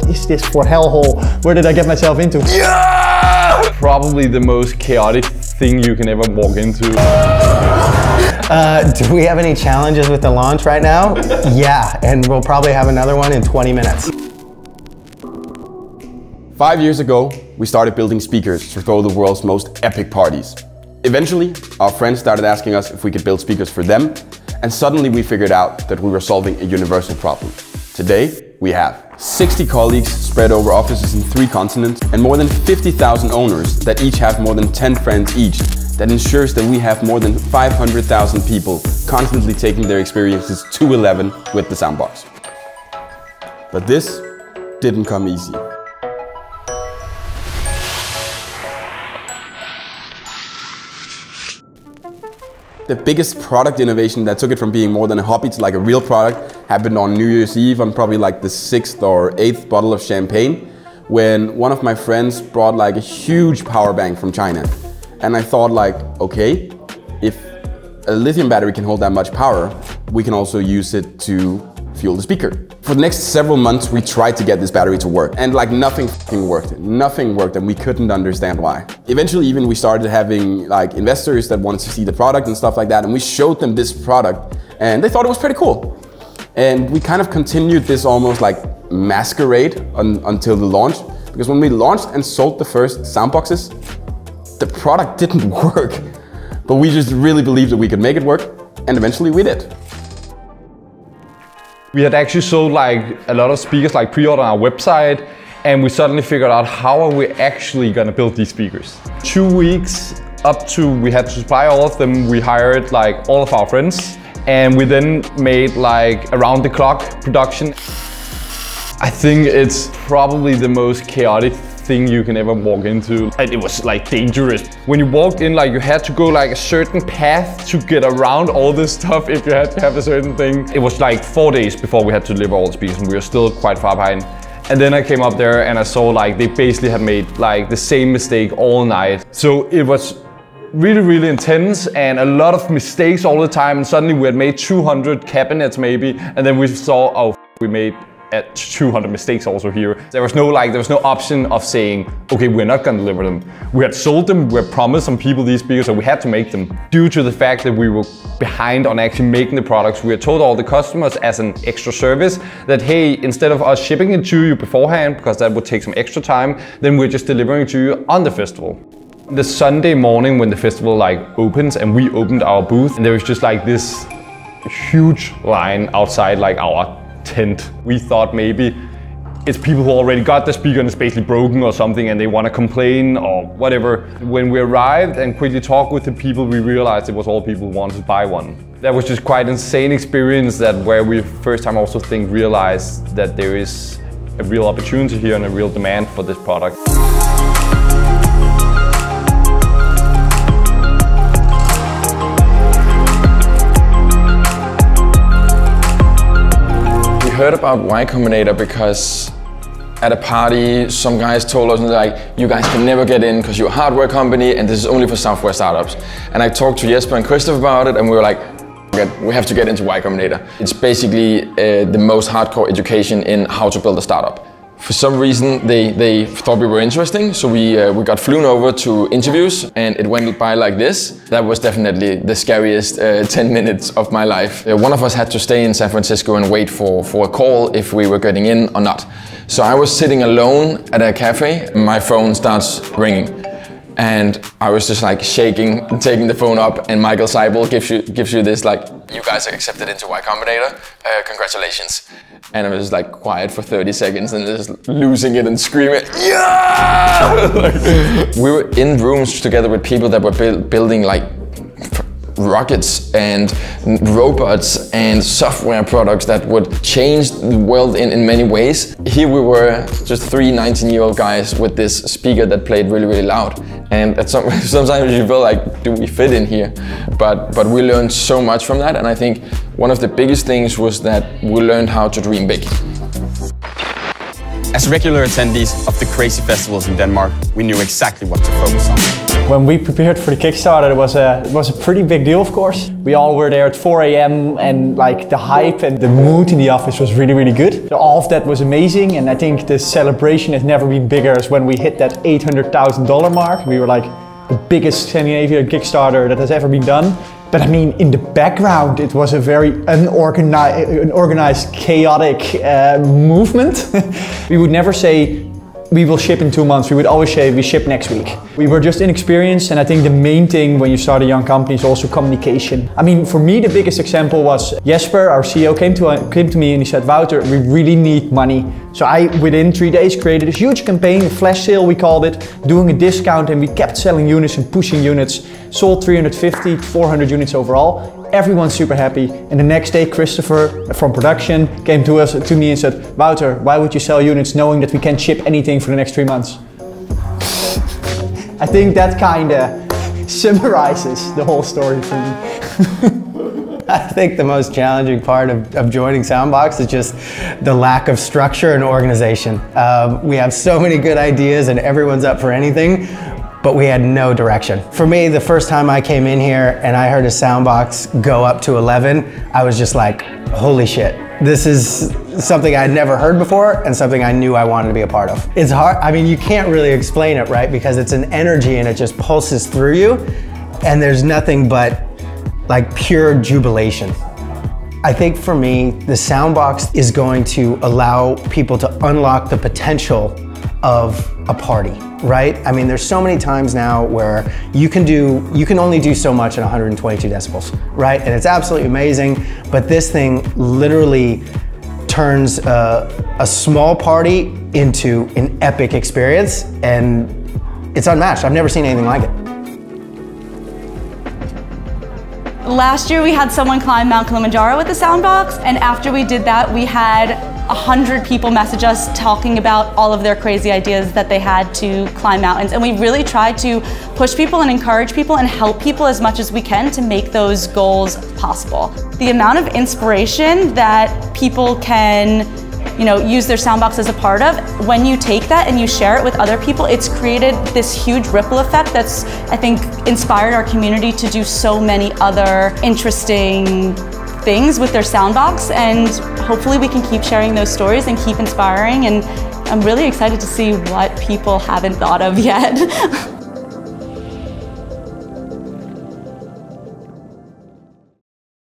is this for hellhole? Where did I get myself into? Yeah! Probably the most chaotic thing you can ever walk into. Do we have any challenges with the launch right now? Yeah, and we'll probably have another one in 20 minutes. 5 years ago, we started building speakers to throw the world's most epic parties. Eventually, our friends started asking us if we could build speakers for them, and suddenly we figured out that we were solving a universal problem. Today, we have 60 colleagues spread over offices in 3 continents and more than 50,000 owners that each have more than 10 friends each. That ensures that we have more than 500,000 people constantly taking their experiences to 11 with the SOUNDBOKS. But this didn't come easy. The biggest product innovation that took it from being more than a hobby to like a real product happened on New Year's Eve on probably like the 6th or 8th bottle of champagne, when one of my friends brought like a huge power bank from China. And I thought like, okay, if a lithium battery can hold that much power, we can also use it to fuel the speaker. For the next several months, we tried to get this battery to work, and like nothing worked. Nothing worked, and we couldn't understand why. Eventually, even we started having like investors that wanted to see the product and stuff like that, and we showed them this product, and they thought it was pretty cool. And we kind of continued this almost like masquerade until the launch, because when we launched and sold the first SOUNDBOKSes, the product didn't work. But we just really believed that we could make it work, and eventually we did. We had actually sold like a lot of speakers like pre-order on our website, and we suddenly figured out how are we actually gonna build these speakers. 2 weeks up to we had to supply all of them, we hired like all of our friends, and we then made like around the clock production. I think it's probably the most chaotic thing you can ever walk into. It was like dangerous. When you walked in, like you had to go like a certain path to get around all this stuff if you had to have a certain thing. It was like 4 days before we had to deliver all the speakers, and we were still quite far behind. And then I came up there and I saw like they basically had made like the same mistake all night. So it was really intense and a lot of mistakes all the time, and suddenly we had made 200 cabinets maybe, and then we saw, oh, we made 200 mistakes also here. There was no option of saying, okay, we're not gonna deliver them. We had sold them, we had promised some people these speakers, so we had to make them. Due to the fact that we were behind on actually making the products, we had told all the customers as an extra service that, hey, instead of us shipping it to you beforehand, because that would take some extra time, then we're just delivering it to you on the festival. The Sunday morning when the festival like opens and we opened our booth, and there was just like this huge line outside like our tent. We thought maybe it's people who already got the speaker and it's basically broken or something and they want to complain or whatever. When we arrived and quickly talked with the people, we realized it was all people who wanted to buy one. That was just quite an insane experience, that where we first time also realized that there is a real opportunity here and a real demand for this product. Heard about Y Combinator because at a party some guys told us like, you guys can never get in because you're a hardware company and this is only for software startups. And I talked to Jesper and Christoph about it, and we were like, we have to get into Y Combinator. It's basically the most hardcore education in how to build a startup. For some reason they thought we were interesting, so we got flown over to interviews, and it went by like this. That was definitely the scariest 10 minutes of my life. One of us had to stay in San Francisco and wait for a call if we were getting in or not. So I was sitting alone at a cafe, my phone starts ringing. And I was just like shaking, taking the phone up, and Michael Seibel gives you this like, you guys are accepted into Y Combinator, congratulations. And I was like quiet for 30 seconds and just losing it and screaming, yeah! We were in rooms together with people that were building like rockets and robots and software products that would change the world in many ways. Here we were, just 3 19-year-old guys with this speaker that played really loud. And sometimes you feel like, do we fit in here? But we learned so much from that, and I think one of the biggest things was that we learned how to dream big. As regular attendees of the crazy festivals in Denmark, we knew exactly what to focus on. When we prepared for the Kickstarter, it was a pretty big deal, of course. We all were there at 4 a.m. and like the hype and the mood in the office was really, really good. So all of that was amazing, and I think the celebration has never been bigger as when we hit that $800,000 mark. We were like the biggest Scandinavian Kickstarter that has ever been done. But I mean, in the background, it was a very unorganized, chaotic movement. We would never say, we will ship in 2 months. We would always say, we ship next week. We were just inexperienced, and I think the main thing when you start a young company is also communication. I mean, for me, the biggest example was Jesper, our CEO, came to me and he said, Wouter, we really need money. So I, within 3 days, created a huge campaign, a flash sale we called it, doing a discount, and we kept selling units and pushing units. Sold 350, 400 units overall. Everyone's super happy. And the next day, Christopher from production came to me and said, Wouter, why would you sell units knowing that we can't ship anything for the next 3 months? I think that kind of summarizes the whole story for me. I think the most challenging part of joining SOUNDBOKS is just the lack of structure and organization. We have so many good ideas and everyone's up for anything, but we had no direction. For me, the first time I came in here and I heard a SOUNDBOKS go up to 11, I was just like, holy shit. This is something I'd never heard before and something I knew I wanted to be a part of. It's hard, I mean, you can't really explain it, right? Because it's an energy and it just pulses through you and there's nothing but like pure jubilation. I think for me, the SOUNDBOKS is going to allow people to unlock the potential of a party, right? I mean, there's so many times now where you can only do so much at 122 decibels, right? And it's absolutely amazing, but this thing literally turns a small party into an epic experience, and it's unmatched. I've never seen anything like it. Last year we had someone climb Mount Kilimanjaro with the SOUNDBOKS, and after we did that we had 100 people message us talking about all of their crazy ideas that they had to climb mountains, and we really tried to push people and encourage people and help people as much as we can to make those goals possible. The amount of inspiration that people can use their SOUNDBOKS as a part of, when you take that and you share it with other people, it's created this huge ripple effect that's, I think, inspired our community to do so many other interesting things with their SOUNDBOKS, and hopefully we can keep sharing those stories and keep inspiring, and I'm really excited to see what people haven't thought of yet.